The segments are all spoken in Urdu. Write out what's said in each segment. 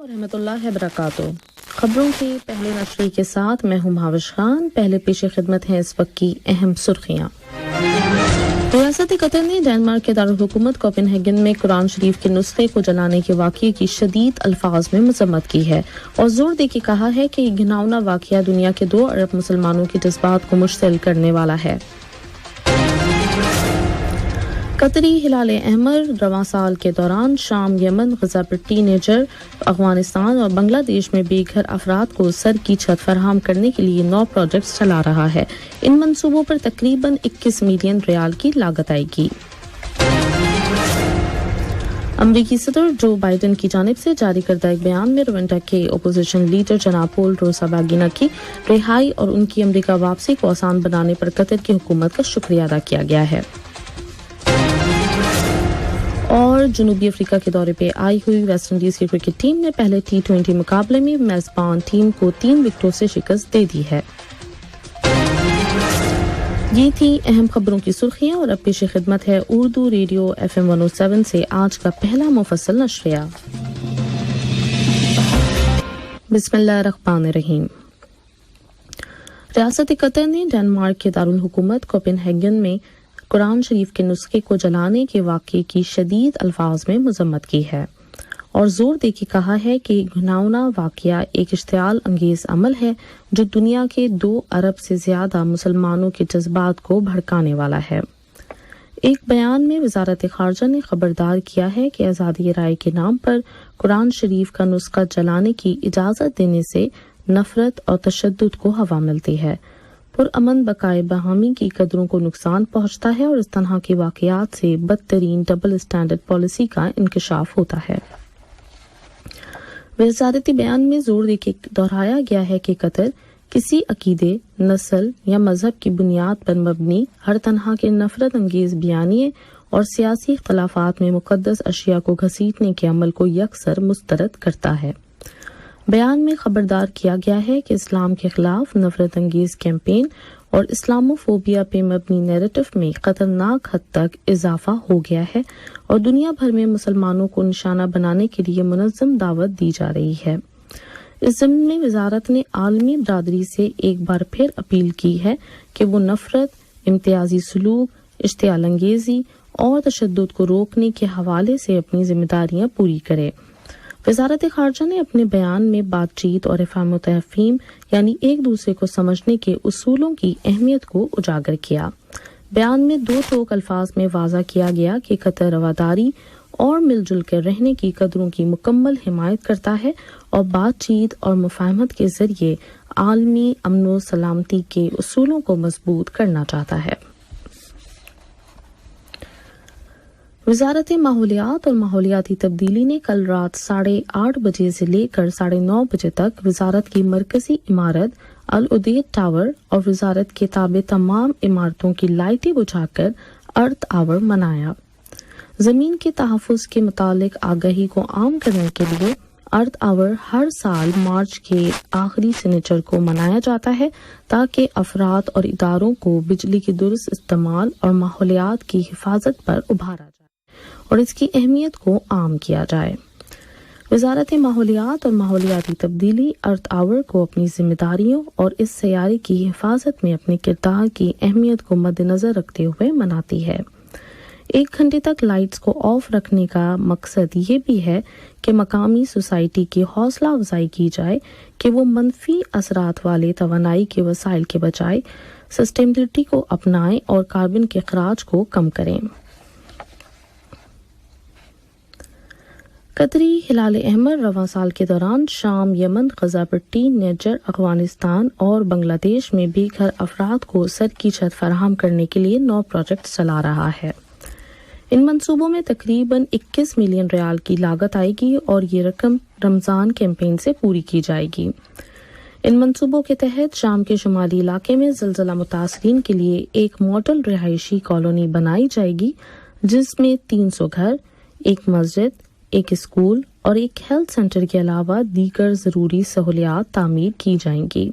ورحمۃ اللہ وبرکاتہ۔ خبروں کے پہلے نشریے کے ساتھ میں ہوں مہاوش خان۔ پہلے پیش خدمت ہیں اس وقت کی اہم سرخیاں۔ ریاست قطر نے ڈنمارک کے دارالحکومت کوپن ہیگن میں قرآن شریف کے نسخے کو جلانے کے واقعے کی شدید الفاظ میں مذمت کی ہے اور زور دے کے کہا ہے کہ یہ گھناؤنا واقعہ دنیا کے 2 ارب مسلمانوں کے جذبات کو مشتعل کرنے والا ہے۔ قطری ہلال احمر رواں سال کے دوران شام، یمن، غزہ پٹی، نیجر، افغانستان اور بنگلہ دیش میں بے گھر افراد کو سر کی چھت فراہم کرنے کے لیے 9 پروجیکٹس چلا رہا ہے۔ ان منصوبوں پر تقریباً 21 ملین ریال کی لاگت آئے گی۔ امریکی صدر جو بائیڈن کی جانب سے جاری کردہ ایک بیان میں روانڈا کے اپوزیشن لیڈر جناب پول روساباگینا کی رہائی اور ان کی امریکہ واپسی کو آسان بنانے پر قطر کی حکومت کا شکریہ ادا کیا گیا ہے۔ اور جنوبی افریقہ کے دورے پہ آئی ہوئی ویسٹ انڈیز کی کرکٹ ٹیم نے پہلے T20 مقابلے میں میزبان ٹیم کو 3 وکٹوں سے شکست دے دی ہے۔ یہ تھی اہم خبروں کی سرخیاں اور اب پیش خدمت ہے اردو ریڈیو FM 107 سے آج کا پہلا مفصل نشریہ۔ بسم اللہ الرحمن الرحیم۔ ریاست قطر نے ڈنمارک کے دارالحکومت کوپن ہیگن میں قرآن شریف کے نسخے کو جلانے کے واقعے کی شدید الفاظ میں مذمت کی ہے اور زور دے کے کہا ہے کہ گھناؤنا واقعہ ایک اشتعال انگیز عمل ہے جو دنیا کے 2 ارب سے زیادہ مسلمانوں کے جذبات کو بھڑکانے والا ہے۔ ایک بیان میں وزارت خارجہ نے خبردار کیا ہے کہ آزادی رائے کے نام پر قرآن شریف کا نسخہ جلانے کی اجازت دینے سے نفرت اور تشدد کو ہوا ملتی ہے، پرامن بقائے باہمی کی قدروں کو نقصان پہنچتا ہے اور اس طرح کے واقعات سے بدترین ڈبل اسٹینڈرڈ پالیسی کا انکشاف ہوتا ہے۔ وزارتی بیان میں زور دے کے دہرایا گیا ہے کہ قطر کسی عقیدے، نسل یا مذہب کی بنیاد پر مبنی ہر طرح کے نفرت انگیز بیانیے اور سیاسی اختلافات میں مقدس اشیاء کو گھسیٹنے کے عمل کو یکسر مسترد کرتا ہے۔ بیان میں خبردار کیا گیا ہے کہ اسلام کے خلاف نفرت انگیز کیمپین اور اسلاموفوبیا پہ مبنی نیریٹو میں خطرناک حد تک اضافہ ہو گیا ہے اور دنیا بھر میں مسلمانوں کو نشانہ بنانے کے لیے منظم دعوت دی جا رہی ہے۔ اس ضمن میں وزارت نے عالمی برادری سے ایک بار پھر اپیل کی ہے کہ وہ نفرت، امتیازی سلوک، اشتعال انگیزی اور تشدد کو روکنے کے حوالے سے اپنی ذمہ داریاں پوری کرے۔ وزارت خارجہ نے اپنے بیان میں بات چیت اور افہام و تفہیم یعنی ایک دوسرے کو سمجھنے کے اصولوں کی اہمیت کو اجاگر کیا۔ بیان میں 2 ٹوک الفاظ میں واضح کیا گیا کہ قطر رواداری اور مل جل کر رہنے کی قدروں کی مکمل حمایت کرتا ہے اور بات چیت اور مفاہمت کے ذریعے عالمی امن و سلامتی کے اصولوں کو مضبوط کرنا چاہتا ہے۔ وزارت ماحولیات اور ماحولیاتی تبدیلی نے کل رات 8:30 بجے سے لے کر 9:30 بجے تک وزارت کی مرکزی عمارت العدید ٹاور اور وزارت کے تابع تمام عمارتوں کی لائٹیں بجھا کر ارتھ آور منایا۔ زمین کے تحفظ کے متعلق آگاہی کو عام کرنے کے لیے ارتھ آور ہر سال مارچ کے آخری سنیچر کو منایا جاتا ہے تاکہ افراد اور اداروں کو بجلی کے درست استعمال اور ماحولیات کی حفاظت پر ابھارا جائے اور اس کی اہمیت کو عام کیا جائے۔ وزارت ماحولیات اور ماحولیاتی تبدیلی ارتھ آور کو اپنی ذمہ داریوں اور اس سیارے کی حفاظت میں اپنے کردار کی اہمیت کو مد نظر رکھتے ہوئے مناتی ہے۔ 1 گھنٹے تک لائٹس کو آف رکھنے کا مقصد یہ بھی ہے کہ مقامی سوسائٹی کی حوصلہ افزائی کی جائے کہ وہ منفی اثرات والے توانائی کے وسائل کے بجائے سسٹینیبلٹی کو اپنائیں اور کاربن کے اخراج کو کم کریں۔ قطری ہلال احمر رواں سال کے دوران شام، یمن، غزہ پٹی، نیجر، افغانستان اور بنگلہ دیش میں بے گھر افراد کو سر کی چھت فراہم کرنے کے لیے 9 پروجیکٹ چلا رہا ہے۔ ان منصوبوں میں تقریباً 21 ملین ریال کی لاگت آئے گی اور یہ رقم رمضان کیمپین سے پوری کی جائے گی۔ ان منصوبوں کے تحت شام کے شمالی علاقے میں زلزلہ متاثرین کے لیے ایک ماڈل رہائشی کالونی بنائی جائے گی جس میں 300 گھر، ایک مسجد، ایک اسکول اور ایک ہیلتھ سینٹر کے علاوہ دیگر ضروری سہولیات تعمیر کی جائیں گی۔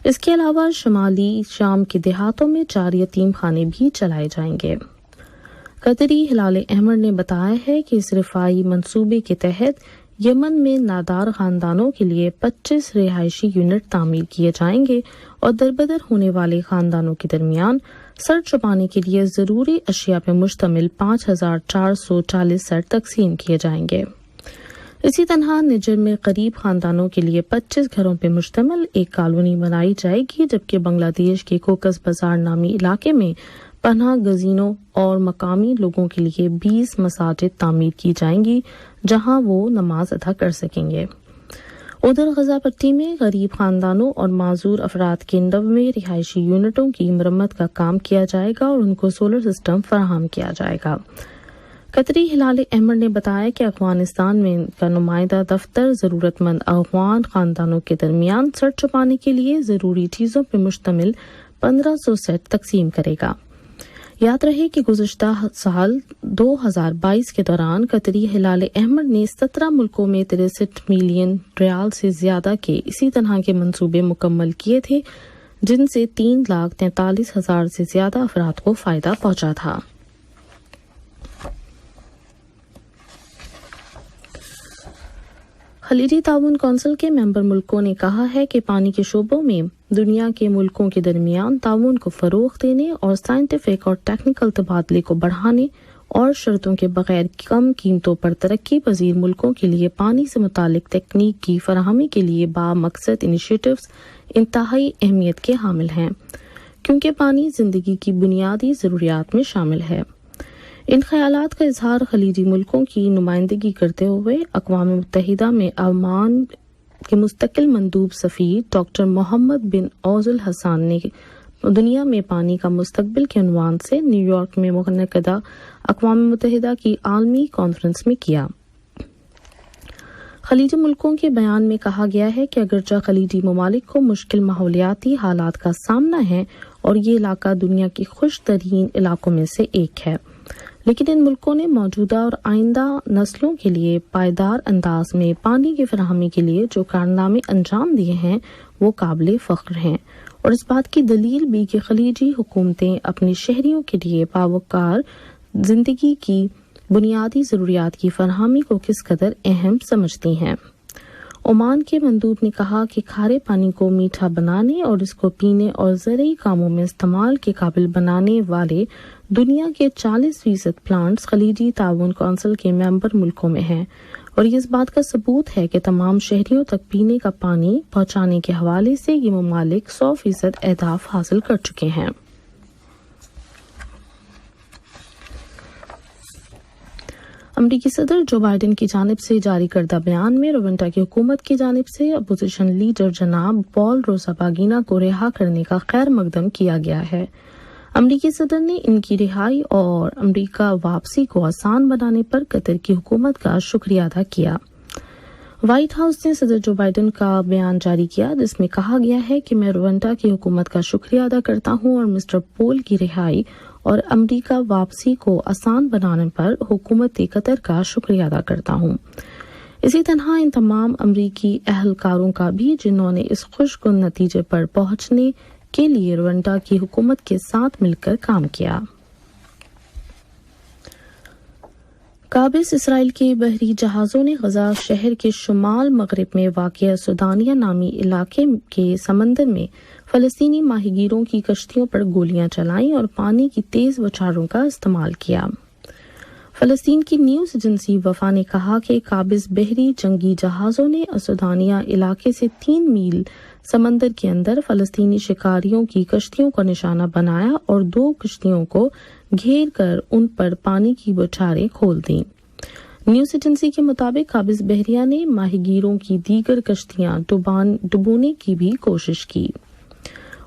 اس کے علاوہ شمالی شام کے دیہاتوں میں 4 یتیم خانے بھی چلائے جائیں گے۔ قطری ہلال احمر نے بتایا ہے کہ اس رفاہی منصوبے کے تحت یمن میں نادار خاندانوں کے لیے 25 رہائشی یونٹ تعمیر کیے جائیں گے اور دربدر ہونے والے خاندانوں کے درمیان سر چھپانے کے لیے ضروری اشیاء پر مشتمل 5440 سیٹ تقسیم کیے جائیں گے۔ اسی طرح نجر میں قریب خاندانوں کے لیے 25 گھروں پر مشتمل ایک کالونی بنائی جائے گی، جبکہ بنگلہ دیش کے کوکس بازار نامی علاقے میں پناہ گزینوں اور مقامی لوگوں کے لیے 20 مساجد تعمیر کی جائیں گی جہاں وہ نماز ادا کر سکیں گے۔ ادھر غزہ پٹی میں غریب خاندانوں اور معذور افراد کے 90 رہائشی یونٹوں کی مرمت کا کام کیا جائے گا اور ان کو سولر سسٹم فراہم کیا جائے گا۔ قطری ہلال احمر نے بتایا کہ افغانستان میں ان کا نمائندہ دفتر ضرورت مند افغان خاندانوں کے درمیان سر چھپانے کے لیے ضروری چیزوں پر مشتمل 1500 سیٹ تقسیم کرے گا۔ یاد رہے کہ گزشتہ سال 2022 کے دوران قطری ہلال احمر نے 17 ملکوں میں 63 ملین ریال سے زیادہ کے اسی طرح کے منصوبے مکمل کیے تھے، جن سے 3,43,000 سے زیادہ افراد کو فائدہ پہنچا تھا۔ خلیجی تعاون کونسل کے ممبر ملکوں نے کہا ہے کہ پانی کے شعبوں میں دنیا کے ملکوں کے درمیان تعاون کو فروغ دینے اور سائنٹیفک اور ٹیکنیکل تبادلے کو بڑھانے اور شرطوں کے بغیر کم قیمتوں پر ترقی پذیر ملکوں کے لیے پانی سے متعلق تکنیک کی فراہمی کے لیے بامقصد انیشیٹوز انتہائی اہمیت کے حامل ہیں، کیونکہ پانی زندگی کی بنیادی ضروریات میں شامل ہے۔ ان خیالات کا اظہار خلیجی ملکوں کی نمائندگی کرتے ہوئے اقوام متحدہ میں عمان کے مستقل مندوب سفیر ڈاکٹر محمد بن عوض الحسان نے دنیا میں پانی کا مستقبل کے عنوان سے نیو یارک میں منعقدہ اقوام متحدہ کی عالمی کانفرنس میں کیا۔ خلیجی ملکوں کے بیان میں کہا گیا ہے کہ اگرچہ خلیجی ممالک کو مشکل ماحولیاتی حالات کا سامنا ہے اور یہ علاقہ دنیا کی خوش ترین علاقوں میں سے ایک ہے، لیکن ان ملکوں نے موجودہ اور آئندہ نسلوں کے لیے پائیدار انداز میں پانی کی فراہمی کے لیے جو کارنامے انجام دیے ہیں وہ قابل فخر ہیں، اور اس بات کی دلیل بھی کہ خلیجی حکومتیں اپنے شہریوں کے لیے باوقار زندگی کی بنیادی ضروریات کی فراہمی کو کس قدر اہم سمجھتی ہیں۔ عمان کے مندوب نے کہا کہ کھارے پانی کو میٹھا بنانے اور اس کو پینے اور زرعی کاموں میں استعمال کے قابل بنانے والے دنیا کے 40% پلانٹس خلیجی تعاون کونسل کے ممبر ملکوں میں ہیں، اور یہ اس بات کا ثبوت ہے کہ تمام شہریوں تک پینے کا پانی پہنچانے کے حوالے سے یہ ممالک 100% اہداف حاصل کر چکے ہیں۔ امریکی صدر جو بائیڈن کی جانب سے جاری کردہ بیان میں روانڈا کی حکومت کی جانب سے اپوزیشن لیڈر جناب پال روساباگینا کو رہا کرنے کا خیر مقدم کیا گیا ہے۔ امریکی صدر نے ان کی رہائی اور امریکہ واپسی کو آسان بنانے پر قطر کی حکومت کا شکریہ ادا کیا۔ وائٹ ہاؤس نے صدر جو بائیڈن کا بیان جاری کیا جس میں کہا گیا ہے کہ میں روانڈا کی حکومت کا شکریہ ادا کرتا ہوں اور مسٹر پول کی رہائی اور امریکہ واپسی کو آسان بنانے پر حکومت قطر کا شکریہ ادا کرتا ہوں۔ اسی طرح ان تمام امریکی اہلکاروں کا بھی جنہوں نے اس خوش کن نتیجے پر پہنچنے کے لیے روانڈا کی حکومت کے ساتھ مل کر کام کیا۔ قابض اسرائیل کے بحری جہازوں نے غزہ شہر کے شمال مغرب میں واقع سودانیہ نامی علاقے کے سمندر میں فلسطینی ماہی گیروں کی کشتیوں پر گولیاں چلائیں اور پانی کی تیز بوچھاروں کا استعمال کیا۔ فلسطین کی نیوز ایجنسی وفا نے کہا کہ قابض بحری جنگی جہازوں نے سودانیہ علاقے سے 3 میل سمندر کے اندر فلسطینی شکاریوں کی کشتیوں کو نشانہ بنایا اور 2 کشتیوں کو گھیر کر ان پر پانی کی بوچھاریں کھول دیں۔ نیوز ایجنسی کے مطابق قابض بحریہ نے ماہی گیروں کی دیگر کشتیاں ڈبونے کی بھی کوشش کی۔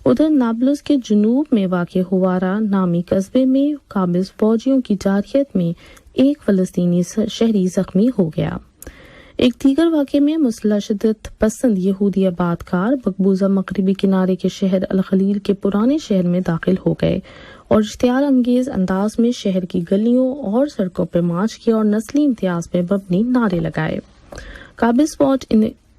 ادھر نابلس کے جنوب میں واقع ہوارا نامی قصبے میں قابض فوجیوں کی جارحیت میں ایک فلسطینی شہری زخمی ہو گیا۔ ایک دیگر واقعے میں مسلح شدت پسند یہودی آباد کار مقبوضہ مغربی کنارے کے شہر الخلیل کے پرانے شہر میں داخل ہو گئے اور اشتعال انگیز انداز میں شہر کی گلیوں اور سڑکوں پر مارچ کیا اور نسلی امتیاز پر مبنی نعرے لگائے۔ قابض فوج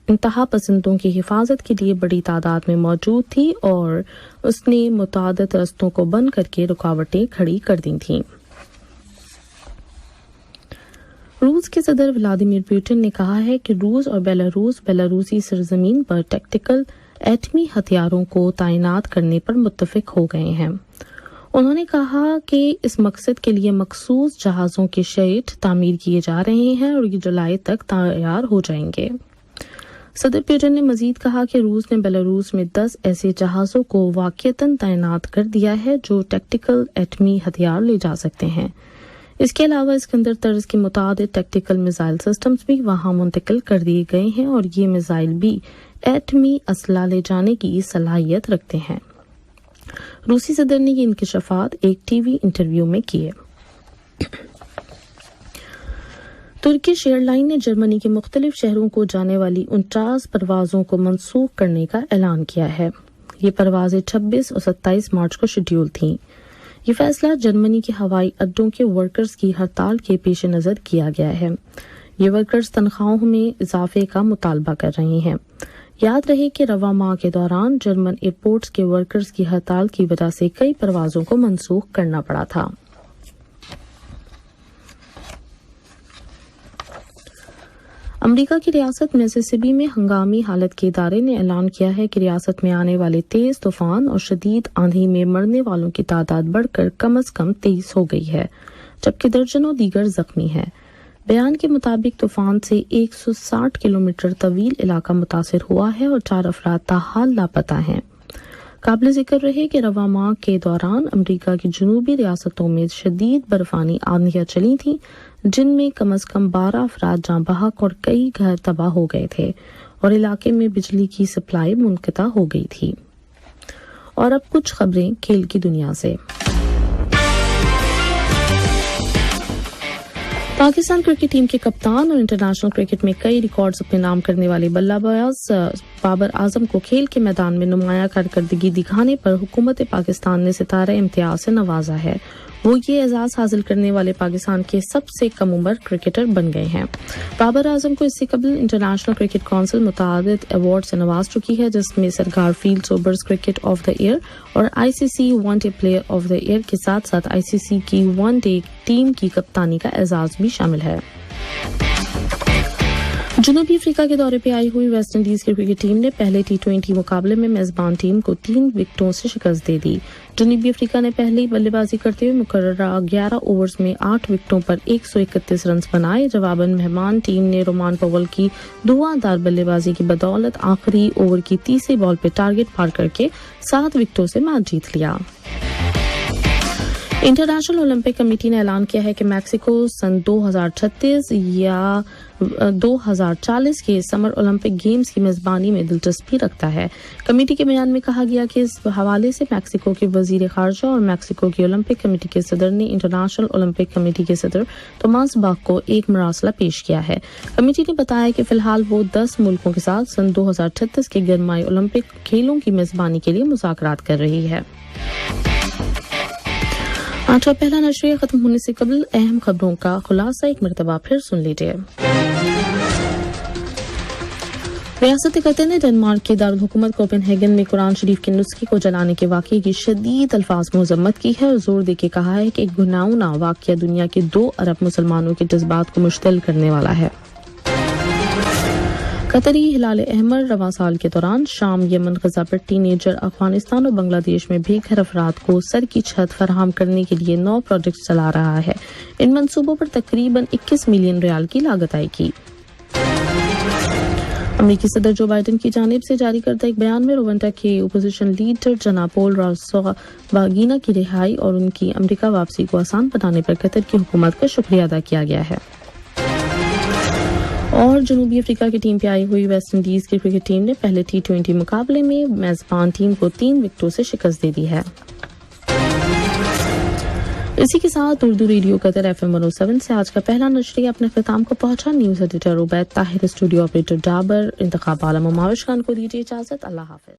انتہا پسندوں کی حفاظت کے لیے بڑی تعداد میں موجود تھی اور اس نے متعدد رستوں کو بند کر کے رکاوٹیں کھڑی کر دی تھیں۔ روس کے صدر ولادیمیر پوٹن نے کہا ہے کہ روس اور بیلاروسی سرزمین پر ٹیکٹیکل ایٹمی ہتھیاروں کو تعینات کرنے پر متفق ہو گئے ہیں۔ انہوں نے کہا کہ اس مقصد کے لیے مخصوص جہازوں کے شیڈ تعمیر کیے جا رہے ہیں اور یہ جولائی تک تیار ہو جائیں گے۔ صدر پوٹن نے مزید کہا کہ روس نے بیلاروس میں 10 ایسے جہازوں کو واقعتاً تعینات کر دیا ہے جو ٹیکٹیکل ایٹمی ہتھیار لے جا سکتے ہیں۔ اس کے علاوہ اسکندر طرز کے متعدد ٹیکٹیکل میزائل سسٹمز بھی وہاں منتقل کر دیے گئے ہیں اور یہ میزائل بھی ایٹمی اسلحہ لے جانے کی صلاحیت رکھتے ہیں۔ روسی صدر نے یہ انکشافات ایک ٹی وی انٹرویو میں کیے۔ ترکش ایئر لائن نے جرمنی کے مختلف شہروں کو جانے والی 49 پروازوں کو منسوخ کرنے کا اعلان کیا ہے۔ یہ پروازیں 26 اور 27 مارچ کو شیڈول تھیں۔ یہ فیصلہ جرمنی کے ہوائی اڈوں کے ورکرز کی ہڑتال کے پیش نظر کیا گیا ہے۔ یہ ورکرز تنخواہوں میں اضافے کا مطالبہ کر رہے ہیں۔ یاد رہے کہ رواں ماہ کے دوران جرمن ایئرپورٹس کے ورکرز کی ہڑتال کی وجہ سے کئی پروازوں کو منسوخ کرنا پڑا تھا۔ امریکہ کی ریاست میسیسپی میں ہنگامی حالت کے ادارے نے اعلان کیا ہے کہ ریاست میں آنے والے تیز طوفان اور شدید آندھی میں مرنے والوں کی تعداد بڑھ کر کم از کم 23 ہو گئی ہے، جبکہ درجنوں دیگر زخمی ہیں۔ بیان کے مطابق طوفان سے 160 کلومیٹر طویل علاقہ متاثر ہوا ہے اور 4 افراد تاحال لاپتہ ہیں۔ قابل ذکر رہے کہ رواں ماہ کے دوران امریکہ کی جنوبی ریاستوں میں شدید برفانی آندھیاں چلی تھیں، جن میں کم از کم 12 افراد جاں بحق اور کئی گھر تباہ ہو گئے تھے اور علاقے میں بجلی کی سپلائی منقطع ہو گئی تھی۔ اور اب کچھ خبریں کھیل کی دنیا سے۔ پاکستان کرکٹ ٹیم کے کپتان اور انٹرنیشنل کرکٹ میں کئی ریکارڈز اپنے نام کرنے والے بلہ باز بابر اعظم کو کھیل کے میدان میں نمایاں کارکردگی دکھانے پر حکومت پاکستان نے ستارہ امتیاز سے نوازا ہے۔ وہ یہ اعزاز حاصل کرنے والے پاکستان کے سب سے کم عمر کرکٹر بن گئے ہیں۔ بابر اعظم کو اس سے قبل انٹرنیشنل کرکٹ کونسل متعدد ایوارڈ سے نواز چکی ہے، جس میں sir Garfield Sobers cricket of the year اور I C C one day player of the year کے ساتھ ساتھ آئی سی سی کی ون ڈے ٹیم کی کپتانی کا اعزاز بھی شامل ہے۔ جنوبی افریقہ کے دورے پہ آئی ہوئی ویسٹ انڈیز کی کرکٹ ٹیم نے پہلے T20 مقابلے میں میزبان ٹیم کو 3 وکٹوں سے شکست دے دی۔ جنوبی افریقہ نے پہلی بلے بازی کرتے ہوئے مقررہ 11 اوورز میں 8 وکٹوں پر 131 رنز بنائے۔ جواباً مہمان ٹیم نے رومان پاول کی دھواں دھار بلے بازی کی بدولت آخری اوور کی تیسری بال پہ ٹارگٹ پار کر کے 7 وکٹوں سے میچ جیت لیا۔ انٹرنیشنل اولمپک کمیٹی نے اعلان کیا ہے کہ میکسیکو سن 2036 یا 2040 کے سمر اولمپک گیمز کی میزبانی میں دلچسپی رکھتا ہے۔ کمیٹی کے بیان میں کہا گیا کہ اس حوالے سے میکسیکو کے وزیر خارجہ اور میکسیکو کی اولمپک کمیٹی کے صدر نے انٹرنیشنل اولمپک کمیٹی کے صدر توماس باخ کو ایک مراسلہ پیش کیا ہے۔ کمیٹی نے بتایا کہ فی الحال وہ 10 ملکوں کے ساتھ سن 2036 کے گرمائی اولمپک کھیلوں کی میزبانی کے لیے مذاکرات کر رہی ہے۔ آج کا پہلا نشریہ ختم ہونے سے قبل اہم خبروں کا خلاصہ ایک مرتبہ پھر سن لیجیے۔ ریاست قطر نے ڈنمارک کے دارالحکومت کوپن ہیگن میں قرآن شریف کے نسخے کو جلانے کے واقعے کی شدید الفاظ میں مذمت کی ہے اور زور دے کے کہا ہے کہ ایک گھناؤنا واقعہ دنیا کے 2 ارب مسلمانوں کے جذبات کو مشتعل کرنے والا ہے۔ قطری ہلال احمر رواں سال کے دوران شام، یمن، غزہ پٹی، نیجر، افغانستان اور بنگلہ دیش میں بے گھر افراد کو سر کی چھت فراہم کرنے کے لیے 9 پروجیکٹس چلا رہا ہے۔ ان منصوبوں پر تقریباً 21 ملین ریال کی لاگت آئے گی۔ امریکی صدر جو بائیڈن کی جانب سے جاری کردہ ایک بیان میں روانڈا کے اپوزیشن لیڈر جناب پول راسوگاگینا کی رہائی اور ان کی امریکہ واپسی کو آسان بنانے پر قطر کی حکومت کا شکریہ ادا کیا گیا ہے۔ اور جنوبی افریقہ کی ٹیم پہ آئی ہوئی ویسٹ انڈیز کی کرکٹ ٹیم نے پہلے T20 مقابلے میں میزبان ٹیم کو 3 وکٹوں سے شکست دے دی ہے۔ اسی کے ساتھ اردو ریڈیو قطر FM 107 سے آج کا پہلا نشریہ اپنے اختتام کو پہنچا۔ News editor Ubaid Tahir, studio operator Dabar, Intikhab Alam و معاوش خان کو دیجیے اجازت۔ اللہ حافظ۔